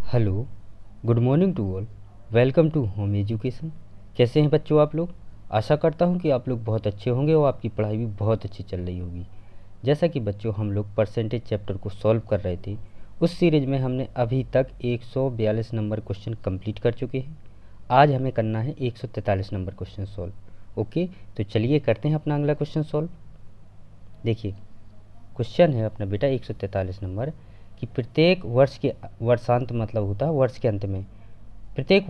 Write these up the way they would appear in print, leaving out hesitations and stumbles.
Hello, good morning to all. Welcome to home education. कैसे हैं बच्चों आप लोग? आशा करता हूं कि आप लोग बहुत अच्छे होंगे और आपकी पढ़ाई भी बहुत अच्छी चल रही होगी। जैसा कि बच्चों हम लोग परसेंटेज चैप्टर को सॉल्व कर रहे थे, उस सीरीज में हमने अभी तक 142 नंबर क्वेश्चन कंप्लीट कर चुके हैं। आज हमें करना है 143 नंबर क्वेश्चन सॉल्व। ओके, तो चलिए करते हैं अपना अगला क्वेश्चन सॉल्व। देखिए, क्वेश्चन है अपना बेटा 143 नंबर कि प्रत्येक वर्ष के वर्षांत मतलब होता है वर्ष के अंत में, प्रत्येक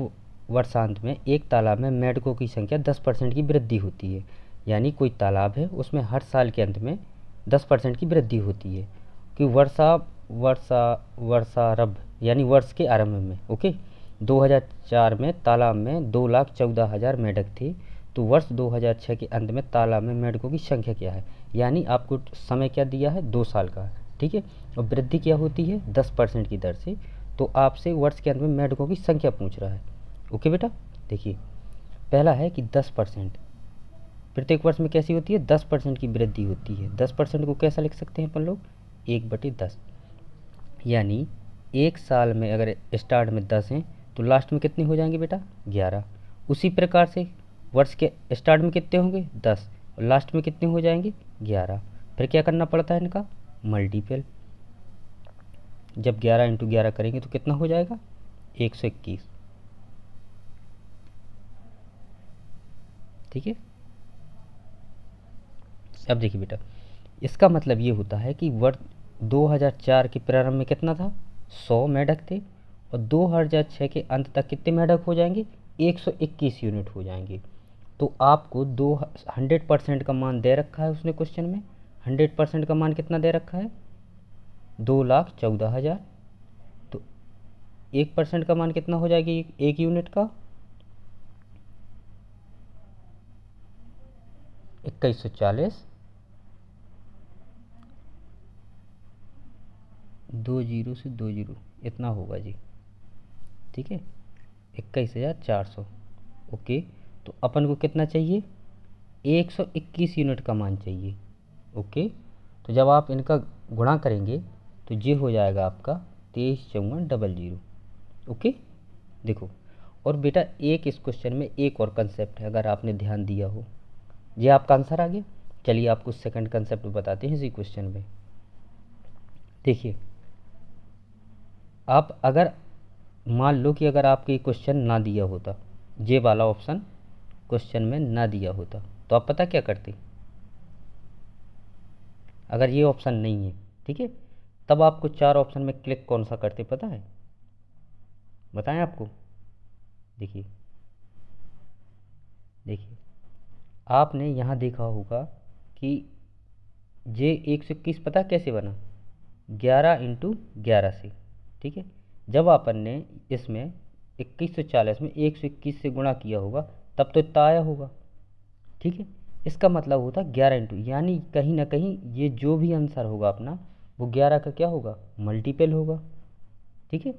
वर्षांत में एक तालाब में मेंढकों की संख्या 10% की वृद्धि होती है। यानी कोई तालाब है, उसमें हर साल के अंत में 10% की वृद्धि होती है कि वर्षा वर्षारंभ यानी वर्ष के आरंभ में। ओके, 2004 में तालाब में 2,14,000 मेंढक थे। तो वर्ष 2006 के अंत में तालाब में मेंढकों की संख्या क्या है? यानी आपको समय क्या दिया है? 2 साल का। ठीक है, और वृद्धि क्या होती है? 10% की दर से। तो आपसे वर्ष के अंत में मेंढकों की संख्या पूछ रहा है। ओके बेटा, देखिए पहला है कि 10% प्रत्येक वर्ष में कैसी होती है? 10% की वृद्धि होती है। 10% को कैसा लिख सकते हैं अपन लोग? 1/10। यानी एक साल में अगर स्टार्ट में 10 हैं तो लास्ट में कितने हो जाएंगे बेटा? 11। उसी प्रकार से वर्ष के स्टार्ट में कितने होंगे? 10, और लास्ट में कितने हो जाएंगे? 11। फिर क्या करना पड़ता है इनका? मल्टीपल। जब 11 × 11 करेंगे तो कितना हो जाएगा? 121। ठीक है, अब देखिए बेटा, इसका मतलब ये होता है कि वर्ष 2004 के प्रारंभ में कितना था? 100 मेंढक थे, और 2006 के अंत तक कितने मेंढक हो जाएंगे? 121 यूनिट हो जाएंगे। तो आपको 100% का मान दे रखा है उसने क्वेश्चन में। 100% का मान कितना दे रखा है? 2,14,000। तो 1% का मान कितना हो जाएगी एक यूनिट का? 2140। 2 जीरो से 2 जीरो इतना होगा जी। ठीक है, 21,400। ओके, तो अपन को कितना चाहिए? 121 यूनिट का मान चाहिए। ओके, तो जब आप इनका गुणा करेंगे तो ये हो जाएगा आपका 23,54,00। ओके, देखो, और बेटा एक इस क्वेश्चन में एक और कंसेप्ट है, अगर आपने ध्यान दिया हो। ये आपका आंसर आ गया। चलिए आपको सेकंड कंसेप्ट बताते हैं इसी क्वेश्चन में। देखिए, आप अगर मान लो कि अगर आपके क्वेश्चन ना दिया होता, ये वाला ऑप्शन क्वेश्चन में ना दिया होता, तो आप पता क्या करते? अगर ये ऑप्शन नहीं है, ठीक है, तब आपको 4 ऑप्शन में क्लिक कौन सा करते पता है? बताएं आपको। देखिए, देखिए आपने यहाँ देखा होगा कि ये 121 पता कैसे बना? 11 × 11 से। ठीक है, जब अपन ने इसमें 2140 में 121 से गुणा किया होगा तब तो इतना आया होगा। ठीक है, इसका मतलब होता 11 × यानी कहीं ना कहीं ये जो भी आंसर होगा अपना, वो 11 का क्या होगा? मल्टीपल होगा। ठीक है,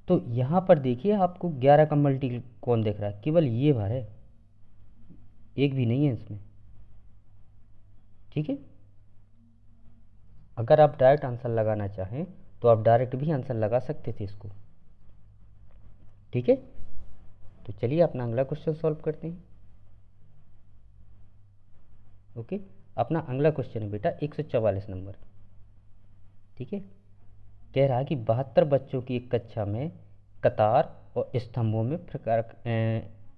तो यहाँ पर देखिए आपको 11 का मल्टीपल कौन दिख रहा है? केवल ये बार है, एक भी नहीं है इसमें। ठीक है, अगर आप डायरेक्ट आंसर लगाना चाहें तो आप डायरेक्ट भी आंसर लगा सकते थे इसको। ठीक है, तो चलिए अपना अगला क्वेश्चन सॉल्व करते हैं। ओके, अपना अगला क्वेश्चन है बेटा 144 नंबर। ठीक है, कह रहा है कि 72 बच्चों की एक कक्षा में कतार और स्तंभों में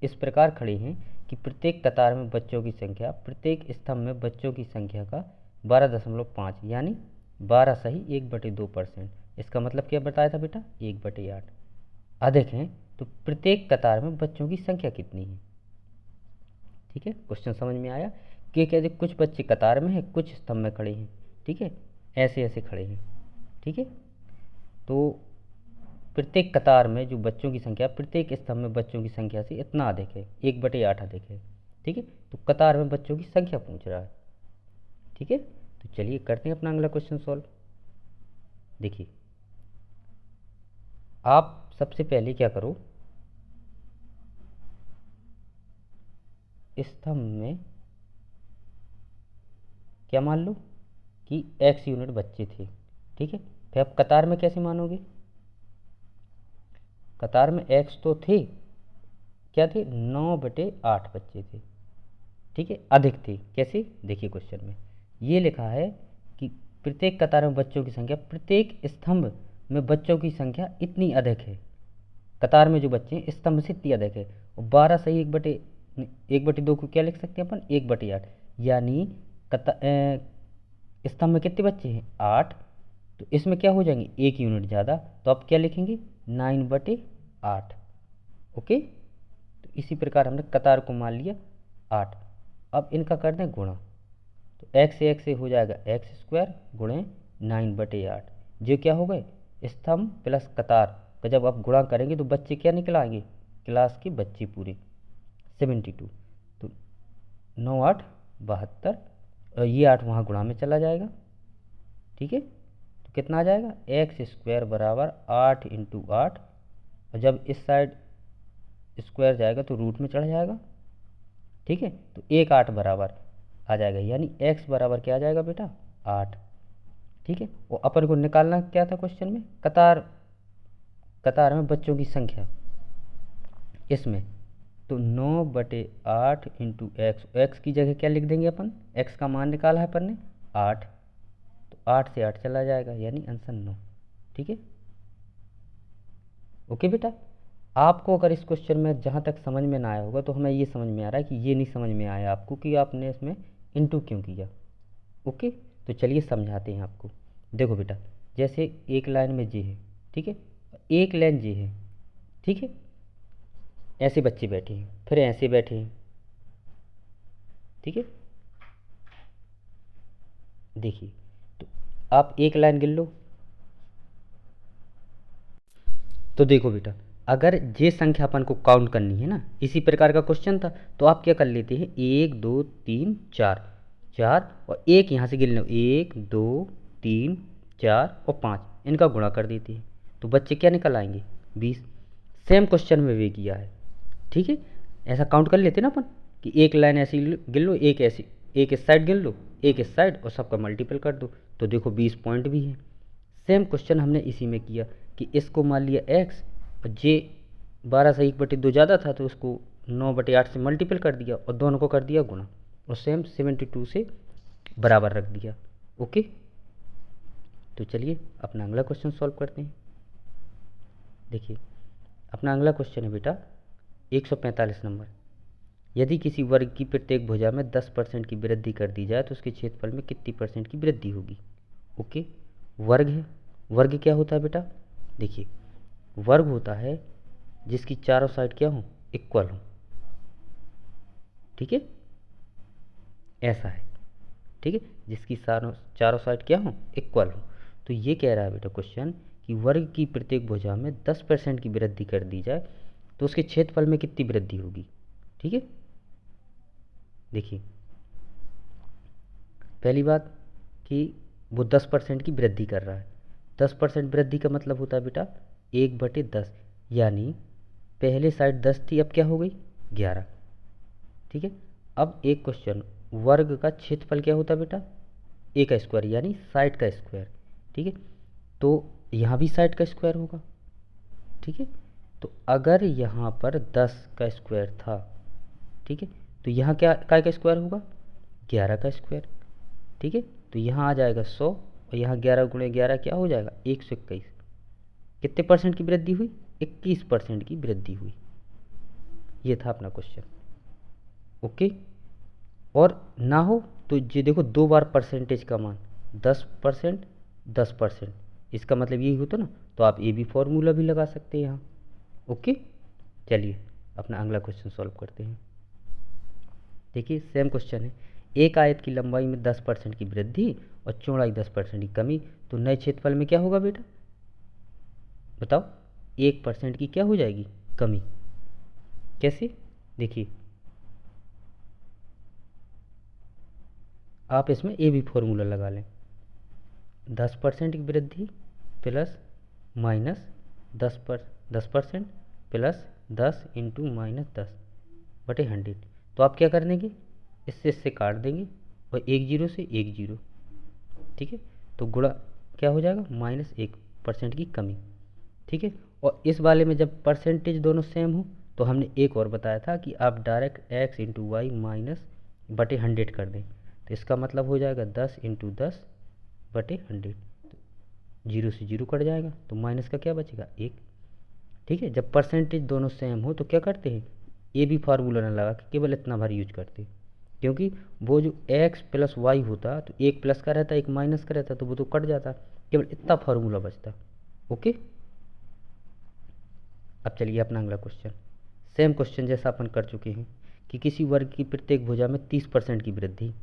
इस प्रकार खड़े हैं कि प्रत्येक कतार में बच्चों की संख्या प्रत्येक स्तंभ में बच्चों की संख्या का 12.5 यानी 12 सही 1/2%। इसका मतलब क्या बताया था बेटा? 1/8। अधिक हैं तो प्रत्येक कतार में बच्चों की संख्या कितनी है? ठीक है, क्वेश्चन समझ में आया? कि कहते कुछ बच्चे कतार में हैं, कुछ स्तंभ में खड़े हैं। ठीक है, ऐसे ऐसे खड़े हैं। ठीक है, तो प्रत्येक कतार में जो बच्चों की संख्या प्रत्येक स्तंभ में बच्चों की संख्या से इतना अधिक है, 1/8 अधिक है। ठीक है, तो कतार में बच्चों की संख्या पूछ रहा है। ठीक है, तो चलिए करते हैं अपना अगला क्वेश्चन सॉल्व। देखिए, आप सबसे पहले क्या करो, स्तंभ में क्या मान लो कि x यूनिट बच्चे थे। ठीक है, फिर आप कतार में कैसे मानोगे? कतार में एक्स तो थे, क्या थे, 9/8 बच्चे थे, ठीक है, अधिक थे। कैसे, देखिए क्वेश्चन में ये लिखा है कि प्रत्येक कतार में बच्चों की संख्या, प्रत्येक स्तंभ में बच्चों की संख्या इतनी अधिक है, कतार में जो बच्चे हैं स्तंभ से इतनी अधिक है। और 12 सही 1/2 को क्या लिख सकते हैं अपन, 1/8, यानी स्तंभ में कितने बच्चे हैं, 8, तो इसमें क्या हो जाएंगे, 1 यूनिट ज़्यादा, तो आप क्या लिखेंगे, 9/8। ओके, तो इसी प्रकार हमने कतार को मान लिया 8। अब इनका कर दें गुणा, तो x से हो जाएगा x² गुणे 9/8, जो क्या हो गए, स्तंभ प्लस कतार का जब आप गुणा करेंगे तो बच्चे क्या निकल आएंगे, क्लास के बच्चे पूरे 72। तो 9 8 72, और ये 8 वहाँ गुणा में चला जाएगा, ठीक है, तो कितना आ जाएगा, x² बराबर 8 × 8, और जब इस साइड स्क्वायर जाएगा तो रूट में चढ़ जाएगा, ठीक है, तो 1 8 बराबर आ जाएगा, यानी x बराबर क्या आ जाएगा बेटा, 8, ठीक है। और अपन को निकालना क्या था क्वेश्चन में, कतार में बच्चों की संख्या, इसमें तो 9/8 × x की जगह क्या लिख देंगे अपन, x का मान निकाला है अपन ने 8, तो 8 से 8 चला जाएगा, यानी आंसर 9, ठीक है। ओके बेटा, आपको अगर इस क्वेश्चन में जहाँ तक समझ में ना आया होगा तो हमें ये समझ में आ रहा है कि ये नहीं समझ में आया आपको कि आपने इसमें इंटू क्यों किया। ओके, तो चलिए समझाते हैं आपको। देखो बेटा, जैसे एक लाइन में जे है, ठीक है, एक लाइन जे है, ठीक है, ऐसे बच्चे बैठे हैं, फिर ऐसे बैठे हैं, ठीक है, देखिए, तो आप एक लाइन गिन लो, तो देखो बेटा, अगर जे संख्या अपन को काउंट करनी है ना, इसी प्रकार का क्वेश्चन था, तो आप क्या कर लेते हैं, 1 2 3 4, और एक यहाँ से गिन लो, 1 2 3 4 और 5, इनका गुणा कर देते हैं, तो बच्चे क्या निकल आएंगे, 20। सेम क्वेश्चन में वे किया है, ठीक है, ऐसा काउंट कर लेते ना अपन कि एक लाइन ऐसी गिन लो, एक ऐसी, एक इस साइड गिन लो, एक इस साइड, और सबका मल्टीपल कर दो, तो देखो 20 पॉइंट भी है। सेम क्वेश्चन हमने इसी में किया कि इसको मान लिया x, और जे 12 से 1/2 ज़्यादा था तो उसको 9/8 से मल्टीपल कर दिया और दोनों को कर दिया गुणा, और सेम 72 से बराबर रख दिया। ओके, तो चलिए अपना अगला क्वेश्चन सॉल्व करते हैं। देखिए, अपना अगला क्वेश्चन है बेटा 145 नंबर। यदि किसी वर्ग की प्रत्येक भुजा में 10% की वृद्धि कर दी जाए तो उसके क्षेत्रफल में कितनी % की वृद्धि होगी। ओके, वर्ग है, वर्ग क्या होता है बेटा, देखिए, वर्ग होता है जिसकी चारों साइड क्या हो, इक्वल हो, ठीक है, ऐसा है, ठीक है, जिसकी चारों साइड क्या हो, इक्वल हो। तो ये कह रहा है बेटा क्वेश्चन कि वर्ग की प्रत्येक भुजा में 10% की वृद्धि कर दी जाए तो उसके क्षेत्रफल में कितनी वृद्धि होगी, ठीक है। देखिए, पहली बात कि वो 10% की वृद्धि कर रहा है, 10% वृद्धि का मतलब होता है बेटा 1/10, यानी पहले साइड 10 थी, अब क्या हो गई 11, ठीक है। अब एक क्वेश्चन, वर्ग का क्षेत्रफल क्या होता है बेटा, ए का स्क्वायर, यानी साइड का स्क्वायर, ठीक है, तो यहाँ भी साइड का स्क्वायर होगा, ठीक है। तो अगर यहाँ पर 10 का स्क्वायर था, ठीक है, तो यहाँ क्या का स्क्वायर होगा, 11 का स्क्वायर, ठीक है, तो यहाँ आ जाएगा 100, और यहाँ 11 × 11 क्या हो जाएगा, 121। कितने % की वृद्धि हुई, 21% की वृद्धि हुई। ये था अपना क्वेश्चन। ओके, और ना हो तो ये देखो 2 बार परसेंटेज का मान, 10% 10%, इसका मतलब यही होता ना, तो आप ये भी फॉर्मूला भी लगा सकते हैं यहाँ। ओके, चलिए अपना अगला क्वेश्चन सॉल्व करते हैं। देखिए, सेम क्वेश्चन है, एक आयत की लंबाई में 10% की वृद्धि और चौड़ाई 10% की कमी, तो नए क्षेत्रफल में क्या होगा बेटा, बताओ, 1% की क्या हो जाएगी, कमी। कैसे, देखिए, आप इसमें ए भी फॉर्मूला लगा लें, 10% की वृद्धि प्लस माइनस 10% प्लस 10 × -10/100, तो आप क्या कर देंगे, इससे काट देंगे, और 1 0 से 1 0, ठीक है, तो गुणा क्या हो जाएगा, -1% की कमी, ठीक है। और इस वाले में जब परसेंटेज दोनों सेम हो तो हमने एक और बताया था कि आप direct X into Y minus बटे 100 कर दें, तो इसका मतलब हो जाएगा 10 इंटू 10 बटे 100। जीरो से जीरो कट जाएगा तो माइनस का क्या बचेगा, एक। ठीक है, जब परसेंटेज दोनों सेम हो तो क्या करते हैं, ये भी फार्मूला ना लगा के केवल इतना भर यूज करते हैं, क्योंकि वो जो x प्लस वाई होता तो एक प्लस का रहता एक माइनस का रहता तो वो तो कट जाता, केवल इतना फार्मूला बचता। ओके, अब चलिए अपना अगला क्वेश्चन। सेम क्वेश्चन जैसा अपन कर चुके हैं कि किसी वर्ग की प्रत्येक भुजा में 30% की वृद्धि।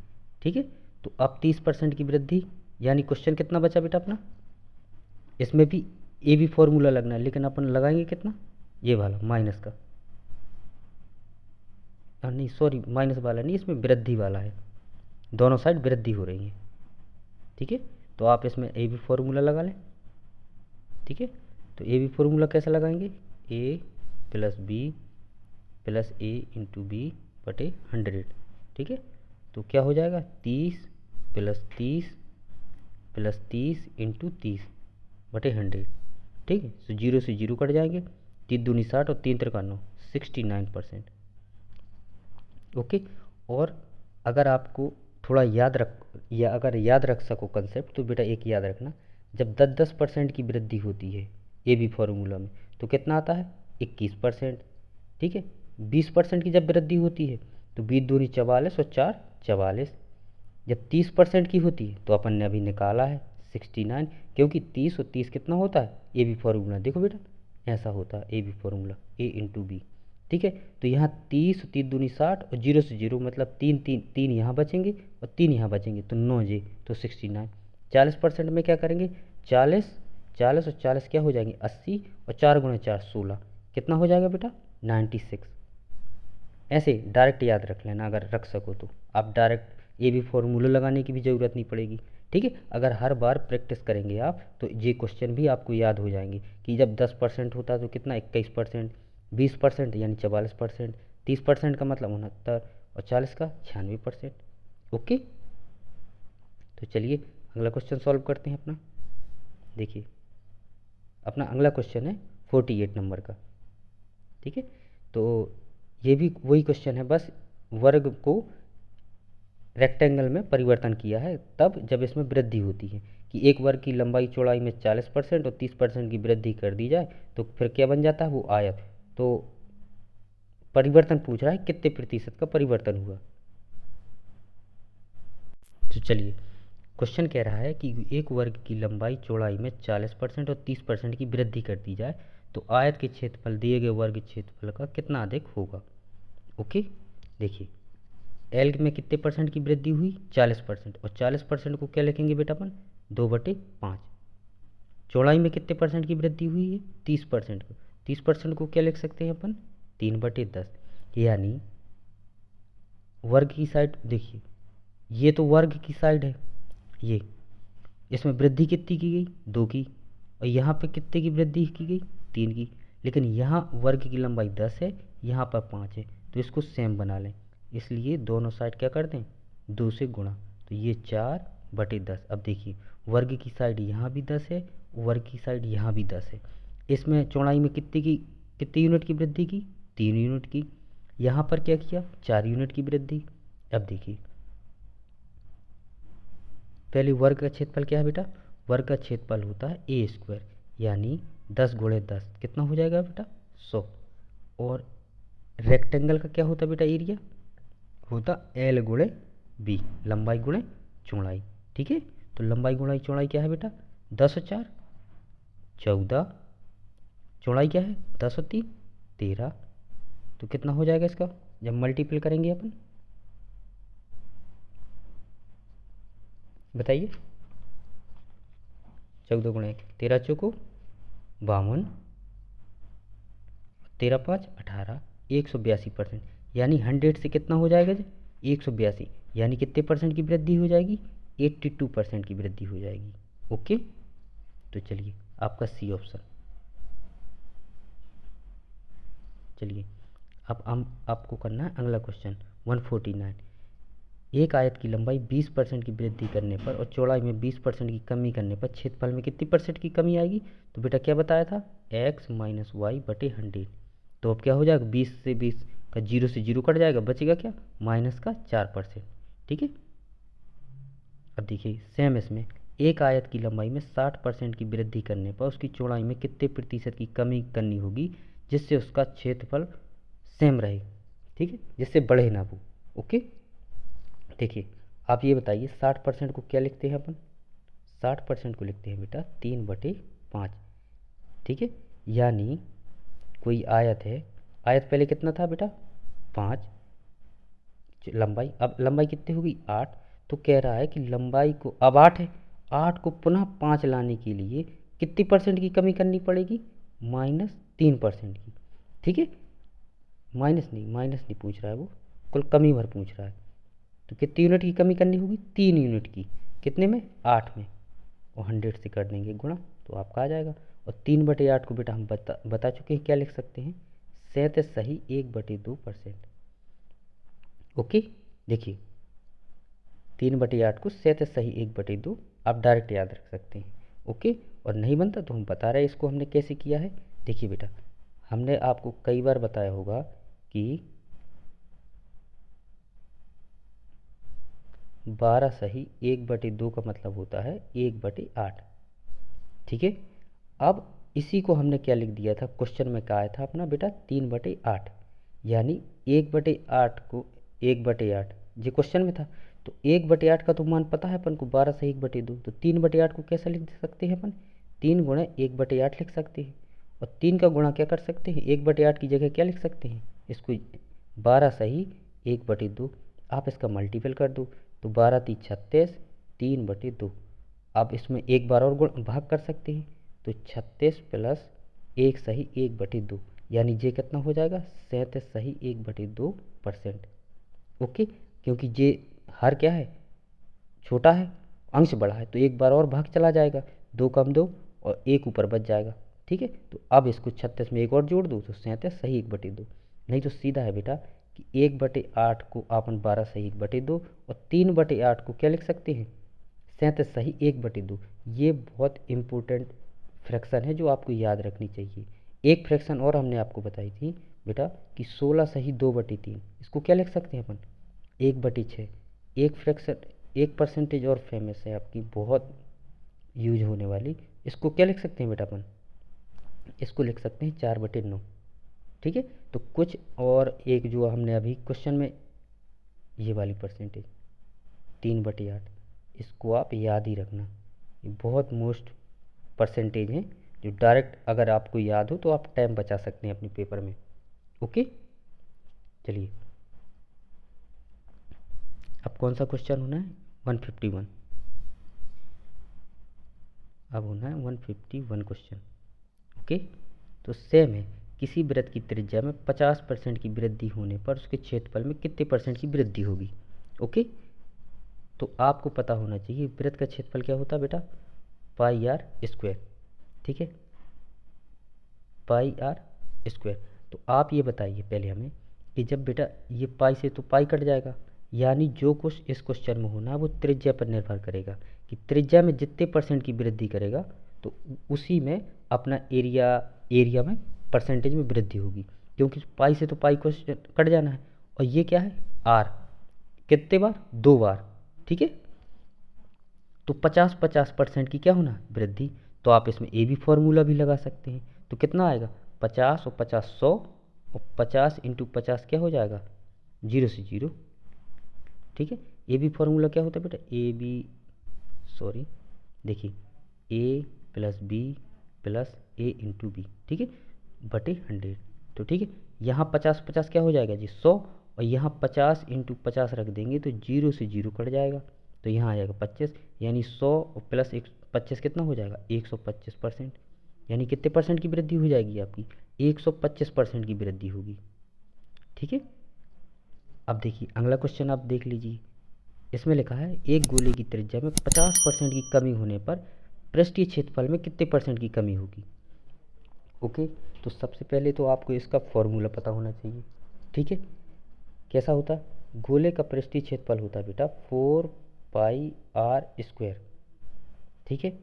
ठीक है, तो अब 30% की वृद्धि यानी क्वेश्चन कितना बचा बेटा अपना, इसमें भी ए भी फॉर्मूला लगना है, लेकिन अपन लगाएंगे कितना, ये वाला माइनस का, नहीं सॉरी माइनस वाला नहीं, इसमें वृद्धि वाला है, दोनों साइड वृद्धि हो रही है। ठीक है, तो आप इसमें ए भी फॉर्मूला लगा लें। ठीक है, तो ए भी फॉर्मूला कैसे लगाएंगे, ए प्लस बी प्लस ए इंटू बी बटे 100। ठीक है, तो क्या हो जाएगा 30 प्लस 30 प्लस 30 इंटू 30 बटे 100। ठीक है, तो जीरो से जीरो कट जाएंगे, 3 दूनी 60 और 3 त्रिका 9, 69%। ओके, और अगर आपको थोड़ा याद रख या अगर याद रख सको कंसेप्ट तो बेटा एक याद रखना, जब 10% की वृद्धि होती है ए बी फॉर्मूला में तो कितना आता है 21%। ठीक है, 20% की जब वृद्धि होती है तो 20 दूनी 44 और 4 44। जब 30% की होती है तो अपन ने अभी निकाला है 69, क्योंकि 30 और 30 कितना होता है ए बी फॉर्मूला, देखो बेटा ऐसा होता है A B formula, A into B. ठीक है, तो यहाँ 30 और 3 दूनी 60 और जीरो से जीरो मतलब तीन तीन तीन यहाँ बचेंगे और 3 यहाँ बचेंगे तो 9 जे तो 69। 40% में क्या करेंगे, 40 40 और 40 क्या हो जाएंगे 80 और 4 गुणे 4 16, कितना हो जाएगा बेटा 96। ऐसे डायरेक्ट याद रख लेना, अगर रख सको तो आप डायरेक्ट ये भी फॉर्मूला लगाने की भी ज़रूरत नहीं पड़ेगी। ठीक है, अगर हर बार प्रैक्टिस करेंगे आप तो ये क्वेश्चन भी आपको याद हो जाएंगे कि जब 10% होता है तो कितना 21%, 20% यानी 44%, 30% का मतलब 69 और 40 का 96%। ओके, तो चलिए अगला क्वेश्चन सॉल्व करते हैं अपना। देखिए अपना अगला क्वेश्चन है 48 नंबर का। ठीक है, तो ये भी वही क्वेश्चन है, बस वर्ग को रेक्टेंगल में परिवर्तन किया है तब जब इसमें वृद्धि होती है कि एक वर्ग की लंबाई चौड़ाई में 40% और 30% की वृद्धि कर दी जाए तो फिर क्या बन जाता है वो आयत। तो परिवर्तन पूछ रहा है कितने प्रतिशत का परिवर्तन हुआ। तो चलिए क्वेश्चन कह रहा है कि एक वर्ग की लंबाई चौड़ाई में 40% और 30% की वृद्धि कर दी जाए तो आयत के क्षेत्रफल दिए गए वर्ग क्षेत्रफल का कितना अधिक होगा। ओके, देखिए एल में कितने परसेंट की वृद्धि हुई 40%, और 40% को क्या लिखेंगे बेटा अपन 2/5। चौड़ाई में कितने परसेंट की वृद्धि हुई है 30% को, 30% को क्या लिख सकते हैं अपन 3/10। यानी वर्ग की साइड देखिए, ये तो वर्ग की साइड है, ये इसमें वृद्धि कितनी की गई 2 की, और यहाँ पे कितने की वृद्धि की गई 3 की, लेकिन यहाँ वर्ग की लंबाई 10 है, यहाँ पर 5 है, तो इसको सेम बना लें, इसलिए दोनों साइड क्या कर दें 2 से गुणा, तो ये 4/10। अब देखिए वर्ग की साइड यहाँ भी 10 है, वर्ग की साइड यहाँ भी 10 है, इसमें चौड़ाई में कितनी यूनिट की वृद्धि की 3 यूनिट की, यहाँ पर क्या किया 4 यूनिट की वृद्धि। अब देखिए पहले वर्ग का क्षेत्रफल क्या है बेटा, वर्ग का क्षेत्रफल होता है ए स्क्वायर, यानी 10 गुणे 10 कितना हो जाएगा बेटा 100। और रेक्टेंगल का क्या होता है बेटा एरिया, होता एल गुणे बी, लंबाई गुणे चौड़ाई। ठीक है, तो लंबाई गुणाई चौड़ाई क्या है बेटा 10 और 4 14, चौड़ाई क्या है 10 और 3 13, तो कितना हो जाएगा इसका जब मल्टीपल करेंगे अपन, बताइए 14 गुणे 13 चौको 52, 13 5 18, 182%, यानी 100 से कितना हो जाएगा जी 182, यानी कितने परसेंट की वृद्धि हो जाएगी 82% की वृद्धि हो जाएगी। ओके, तो चलिए आपका सी ऑप्शन। चलिए अब हम आपको करना है अगला क्वेश्चन 149। एक आयत की लंबाई 20% की वृद्धि करने पर और चौड़ाई में 20% की कमी करने पर क्षेत्रफल में कितनी परसेंट की कमी आएगी? तो बेटा क्या बताया था? x माइनस वाई बटे 100। तो अब क्या हो जाएगा? 20 से 20 का 0 से 0 कट जाएगा, बचेगा क्या? माइनस का 4%। ठीक है। अब देखिए सेम इसमें एक आयत की लंबाई में 60% की वृद्धि करने पर उसकी चौड़ाई में कितने प्रतिशत की कमी करनी होगी जिससे उसका क्षेत्रफल सेम रहे? ठीक है, जिससे बढ़े ना वो। ओके, देखिए आप ये बताइए 60% को क्या लिखते हैं अपन? 60% को लिखते हैं बेटा 3/5। ठीक है, यानी कोई आयत है, आयत पहले कितना था बेटा? 5 लंबाई, अब लंबाई कितनी होगी? 8। तो कह रहा है कि लंबाई को, अब 8 है, 8 को पुनः 5 लाने के लिए कितनी परसेंट की कमी करनी पड़ेगी? -3% की। ठीक है, माइनस नहीं पूछ रहा है वो, कुल कमी भर पूछ रहा है। तो कितनी यूनिट की कमी करनी होगी? 3 यूनिट की। कितने में? 8 में। और 100 से कर देंगे गुणा तो आपका आ जाएगा। और 3/8 को बेटा हम बता चुके हैं, क्या लिख सकते हैं? 67.2%। ओके, देखिए 3/8 को 67.2 आप डायरेक्ट याद रख सकते हैं। ओके, और नहीं बनता तो हम बता रहे हैं इसको हमने कैसे किया है। देखिए बेटा, हमने आपको कई बार बताया होगा कि 12/1/2 का मतलब होता है 1/8। ठीक है, अब इसी को हमने क्या लिख दिया था? क्वेश्चन में कहा था अपना बेटा 3/8, यानी 1/8 को 1/8, ये क्वेश्चन में था। तो 1/8 का तो मान पता है अपन को, 12/1/2। तो 3/8 को कैसा लिख सकते हैं अपन? 3 गुणा 1/8 लिख सकते हैं। और 3 का गुणा क्या कर सकते हैं? 1/8 की जगह क्या लिख सकते हैं? इसको 12/1/2। आप इसका मल्टीपल कर दो तो 12×3 = 36, 3/2। आप इसमें एक बार और भाग कर सकते हैं तो 36 प्लस 1/1/2, यानी ये कितना हो जाएगा? 67/1/2%। ओके, क्योंकि ये हर क्या है? छोटा है, अंश बड़ा है, तो एक बार और भाग चला जाएगा, 2 कम 2 और 1 ऊपर बच जाएगा। ठीक है, तो अब इसको 36 में एक और जोड़ दो तो 67/1/2। नहीं तो सीधा है बेटा कि 1/8 को अपन 12/1/2 और 3/8 को क्या लिख सकते हैं? 67/1/2। ये बहुत इम्पोर्टेंट फ्रैक्शन है जो आपको याद रखनी चाहिए। एक फ्रैक्शन और हमने आपको बताई थी बेटा कि 16/2/3, इसको क्या लिख सकते हैं अपन? 1/6। एक फ्रैक्शन, एक परसेंटेज और फेमस है आपकी, बहुत यूज होने वाली। इसको क्या लिख सकते हैं बेटा अपन? इसको लिख सकते हैं 4/9। ठीक है, तो कुछ और एक जो हमने अभी क्वेश्चन में, ये वाली परसेंटेज 3/8, इसको आप याद ही रखना। ये बहुत मोस्ट परसेंटेज हैं जो डायरेक्ट अगर आपको याद हो तो आप टाइम बचा सकते हैं अपने पेपर में। ओके, चलिए अब कौन सा क्वेश्चन होना है? 151। अब होना है 151 क्वेश्चन। ओके, तो सेम है, किसी वृत्त की त्रिज्या में 50% की वृद्धि होने पर उसके क्षेत्रफल में कितने परसेंट की वृद्धि होगी? ओके, तो आपको पता होना चाहिए वृत्त का क्षेत्रफल क्या होता है बेटा? πr²। ठीक है, πr²। तो आप ये बताइए पहले हमें कि जब बेटा ये पाई से तो पाई कट जाएगा, यानी जो कुछ इस क्वेश्चन में होना वो त्रिज्या पर निर्भर करेगा कि त्रिज्या में जितने परसेंट की वृद्धि करेगा तो उसी में अपना एरिया में परसेंटेज में वृद्धि होगी, क्योंकि पाई से तो पाई क्वेश्चन कट जाना है। और ये क्या है? आर, कितने बार? 2 बार। ठीक है, तो 50-50% की क्या होना? वृद्धि। तो आप इसमें ए बी फॉर्मूला भी लगा सकते हैं, तो कितना आएगा? 50 और 50 100, और 50 × 50 क्या हो जाएगा? 0 से 0। ठीक है, ए बी फॉर्मूला क्या होता है बेटा? ए बी, सॉरी, देखिए ए प्लस बी प्लस ए इंटू बी, ठीक है, बटे 100। तो ठीक है, यहाँ 50-50 क्या हो जाएगा जी? 100। और यहाँ 50 × 50 रख देंगे तो 0 से 0 कट जाएगा, तो यहाँ आ जाएगा 25, यानी 100 और प्लस 25 कितना हो जाएगा? 125%। यानी कितने परसेंट की वृद्धि हो जाएगी आपकी? 125% की वृद्धि होगी। ठीक है, अब देखिए अगला क्वेश्चन आप देख लीजिए। इसमें लिखा है एक गोले की त्रिज्या में 50% की कमी होने पर पृष्ठीय क्षेत्रफल में कितने परसेंट की कमी होगी? ओके, तो सबसे पहले तो आपको इसका फॉर्मूला पता होना चाहिए। ठीक है, कैसा होता है? गोले का पृष्ठीय क्षेत्रफल होता है बेटा 4πr²। ठीक है,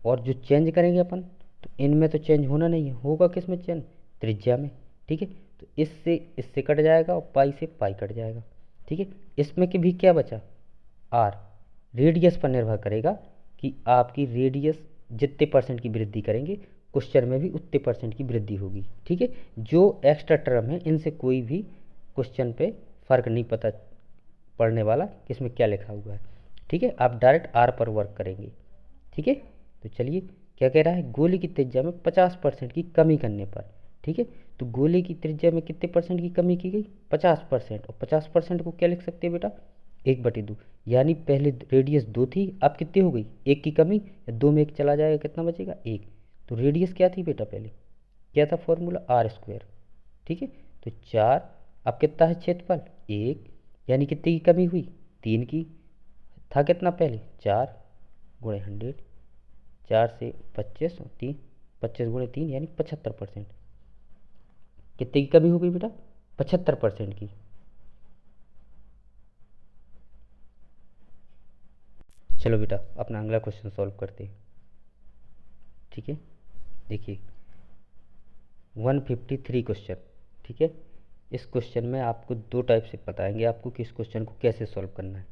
और जो चेंज करेंगे अपन, तो इनमें तो चेंज होना नहीं है, होगा किस में चेंज, त्रिज्या में। ठीक है, तो इससे इससे कट जाएगा और पाई से पाई कट जाएगा। ठीक है, इसमें कि भी क्या बचा, आर। रेडियस पर निर्भर करेगा कि आपकी रेडियस जितने परसेंट की वृद्धि करेंगे, क्वेश्चन में भी उतने परसेंट की वृद्धि होगी। ठीक है, जो एक्स्ट्रा टर्म है इनसे कोई भी क्वेश्चन पे फर्क नहीं पता पड़ने वाला कि इसमें क्या लिखा हुआ है। ठीक है, आप डायरेक्ट आर पर वर्क करेंगे। ठीक है, तो चलिए क्या कह रहा है, गोले की त्रिज्या में 50% की कमी करने पर। ठीक है, तो गोले की त्रिज्या में कितने परसेंट की कमी की गई, 50%। और 50% को क्या लिख सकते हैं बेटा, 1/2। यानी पहले रेडियस 2 थी, अब कितनी हो गई, 1 की कमी, या 2 में 1 चला जाएगा, कितना बचेगा, 1। तो रेडियस क्या थी बेटा, पहले क्या था फॉर्मूला, r²। ठीक है, तो 4, अब कितना है क्षेत्रफल, 1, यानी कितनी की कमी हुई, 3 की। था कितना पहले, 4 गुणे 100, 4 से 25 और 3, 25 गुणे 3 यानी 75%। कितने की कमी हो गई बेटा, 75% की। चलो बेटा अपना अगला क्वेश्चन सॉल्व करते हैं। ठीक है, देखिए 153 क्वेश्चन। ठीक है, इस क्वेश्चन में आपको दो टाइप से बताएंगे आपको कि इस क्वेश्चन को कैसे सॉल्व करना है।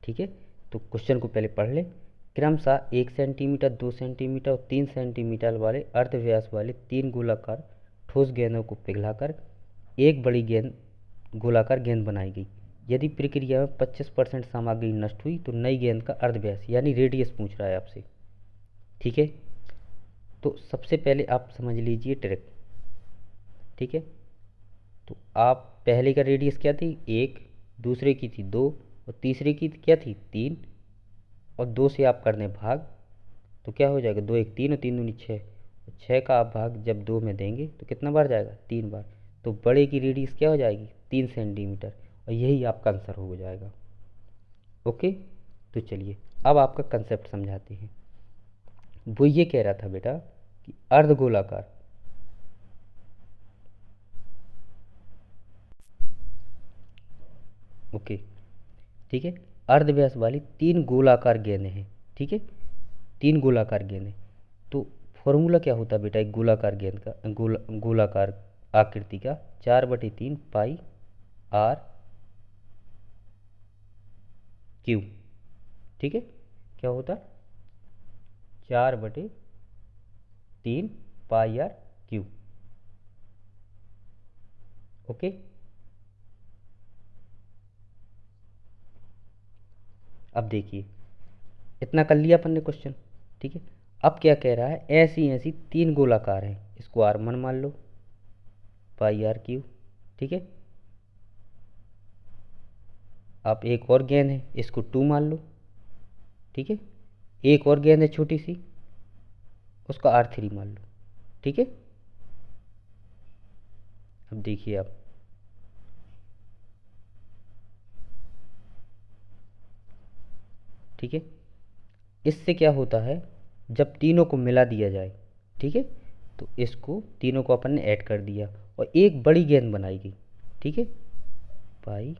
ठीक है, तो क्वेश्चन को पहले पढ़ लें। क्रमशः 1 सेंटीमीटर, 2 सेंटीमीटर और 3 सेंटीमीटर वाले अर्धव्यास वाले 3 गोलाकार ठोस गेंदों को पिघलाकर एक बड़ी गेंद गोलाकार गेंद बनाई गई। यदि प्रक्रिया में 25% सामग्री नष्ट हुई तो नई गेंद का अर्धव्यास यानी रेडियस पूछ रहा है आपसे। ठीक है, तो सबसे पहले आप समझ लीजिए ट्रिक। ठीक है, तो आप पहले का रेडियस क्या थी, 1, दूसरे की थी 2 और तीसरे की क्या थी, 3, और 2 से आप कर दें भाग तो क्या हो जाएगा, 2 1 3 और 3 दूनी 6। 6 का आप भाग जब 2 में देंगे तो कितना बार जाएगा, 3 बार। तो बड़े की रेडियस क्या हो जाएगी, 3 सेंटीमीटर, और यही आपका आंसर हो जाएगा। ओके, तो चलिए अब आपका कंसेप्ट समझाते हैं। वो ये कह रहा था बेटा कि अर्धगोलाकार, ओके ठीक है, अर्धव्यास वाली 3 गोलाकार गेंदें हैं। ठीक है, 3 गोलाकार गेंदें। तो फॉर्मूला क्या होता है बेटा एक गोलाकार गेंद का, गोलाकार आकृति का, 4/3 पाई आर क्यू। ठीक है, क्या होता, 4/3 पाई आर क्यू। ओके, अब देखिए इतना कर लिया अपन ने क्वेश्चन। ठीक है, अब क्या कह रहा है, ऐसी ऐसी 3 गोलाकार हैं, इसको r1 मान लो, पाई आर क्यू। ठीक है, आप एक और गेंद है, इसको 2 मान लो। ठीक है, एक और गेंद है छोटी सी, उसका r3 मान लो। ठीक है, अब देखिए आप, ठीक है, इससे क्या होता है, जब तीनों को मिला दिया जाए, ठीक है, तो इसको तीनों को अपन ने ऐड कर दिया और एक बड़ी गेंद बनाई गई। ठीक है, पाई,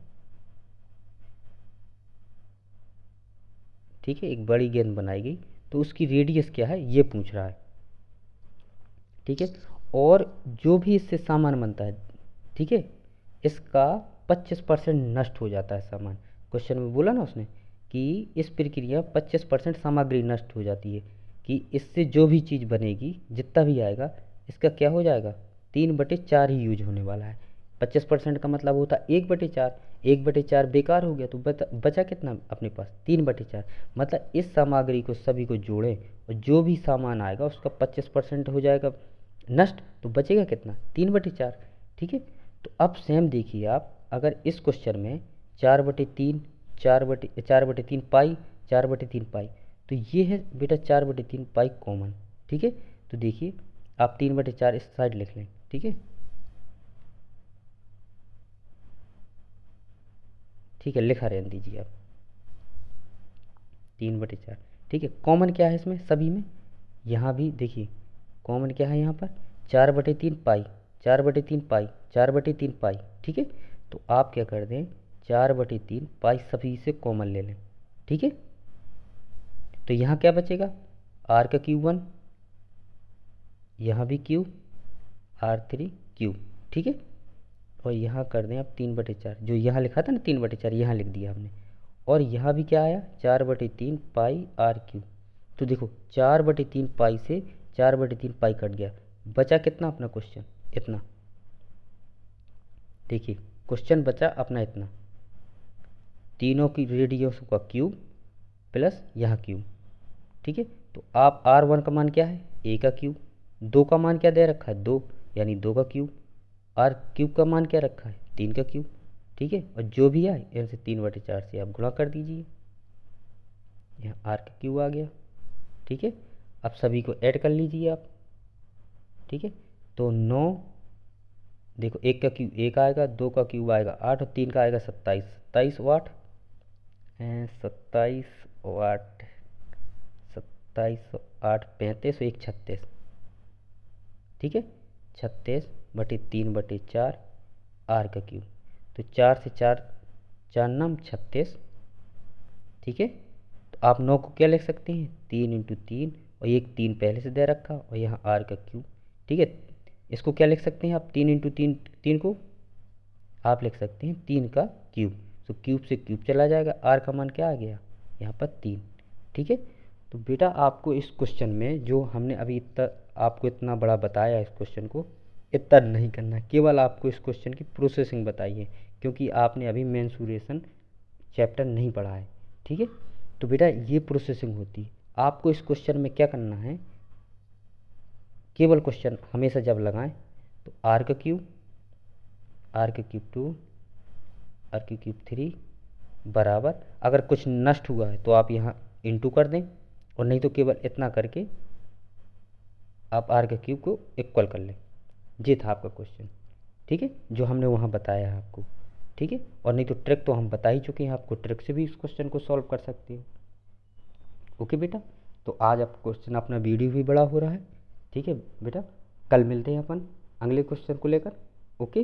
ठीक है, एक बड़ी गेंद बनाई गई, तो उसकी रेडियस क्या है ये पूछ रहा है। ठीक है, और जो भी इससे सामान बनता है, ठीक है, इसका 25% नष्ट हो जाता है सामान। क्वेश्चन में बोला ना उसने कि इस प्रक्रिया 25% सामग्री नष्ट हो जाती है, कि इससे जो भी चीज़ बनेगी जितना भी आएगा इसका क्या हो जाएगा, 3/4 ही यूज होने वाला है। 25% का मतलब होता है 1/4, 1/4 बेकार हो गया तो बचा कितना अपने पास, 3/4। मतलब इस सामग्री को सभी को जोड़ें और जो भी सामान आएगा उसका 25% हो जाएगा नष्ट, तो बचेगा कितना, 3/4। ठीक है, तो अब सेम देखिए आप, अगर इस क्वेश्चन में 4/3, 4/3 पाई, 4/3 पाई, तो ये है बेटा 4/3 पाई कॉमन। ठीक है, तो देखिए आप 3/4 इस साइड लिख लें। ठीक है, ठीक है, लिखा रहने दीजिए आप 3/4। ठीक है, कॉमन क्या है इसमें सभी में, यहाँ भी देखिए कॉमन क्या है यहाँ पर, 4/3 पाई, 4/3 पाई, 4/3 पाई। ठीक है, तो आप क्या कर दें, 4/3 पाई सभी से कॉमन ले लें, ठीक है। तो यहाँ क्या बचेगा, आर का क्यूब 1, यहाँ भी क्यूब, R3 क्यूब, ठीक है। और यहाँ कर दें आप 3/4, जो यहाँ लिखा था ना 3/4 यहाँ लिख दिया हमने। और यहाँ भी क्या आया, 4/3 पाई R3। तो देखो 4/3 पाई से 4/3 पाई कट गया, बचा कितना अपना क्वेश्चन, इतना। देखिए क्वेश्चन बचा अपना इतना, तीनों की रेडियस का क्यूब प्लस यहाँ क्यूब, ठीक है। तो आप R1 का मान क्या है, a का क्यूब, 2 का मान क्या दे रखा है 2, यानी 2 का क्यूब, R क्यूब का मान क्या रखा है 3 का क्यूब, ठीक है। और जो भी आए इनसे 3/4 से आप गुणा कर दीजिए, यहाँ R का क्यूब आ गया, ठीक है। अब सभी को ऐड कर लीजिए आप, ठीक है। तो 9, देखो 1 का क्यूब 1 आएगा, 2 का क्यूब आएगा 8 और 3 का आएगा 27, 27 वाट, 27 वाट, 27 8 35 1 36, ठीक है। 36/3/4 आर का क्यूब, तो 4 से 4 4 नाम 36, ठीक है। तो आप 9 को क्या लिख सकते हैं, 3 × 3, और एक 3 पहले से दे रखा और यहाँ आर का क्यूब, ठीक है। इसको क्या लिख सकते हैं आप, 3 × 3, 3 को आप लिख सकते हैं 3 का क्यूब। तो क्यूब से क्यूब चला जाएगा, आर का मान क्या आ गया यहाँ पर 3, ठीक है। तो बेटा आपको इस क्वेश्चन में जो हमने अभी इतना आपको इतना बड़ा बताया, इस क्वेश्चन को इतना नहीं करना है, केवल आपको इस क्वेश्चन की प्रोसेसिंग बताई है, क्योंकि आपने अभी मेंसुरेशन चैप्टर नहीं पढ़ा है, ठीक है। तो बेटा ये प्रोसेसिंग होती है। आपको इस क्वेश्चन में क्या करना है, केवल क्वेश्चन हमेशा जब लगाएं तो आर का क्यूब 2, आर का क्यूब 3 बराबर, अगर कुछ नष्ट हुआ है तो आप यहाँ इंटू कर दें, और नहीं तो केवल इतना करके आप आर का क्यूब को इक्वल कर लें। ये था आपका क्वेश्चन, ठीक है, जो हमने वहाँ बताया है आपको, ठीक है। और नहीं तो ट्रिक तो हम बता ही चुके हैं आपको, ट्रिक से भी इस क्वेश्चन को सॉल्व कर सकते हो। ओके बेटा, तो आज आप क्वेश्चन अपना वीडियो भी बड़ा हो रहा है, ठीक है बेटा। कल मिलते हैं अपन अगले क्वेश्चन को लेकर, ओके।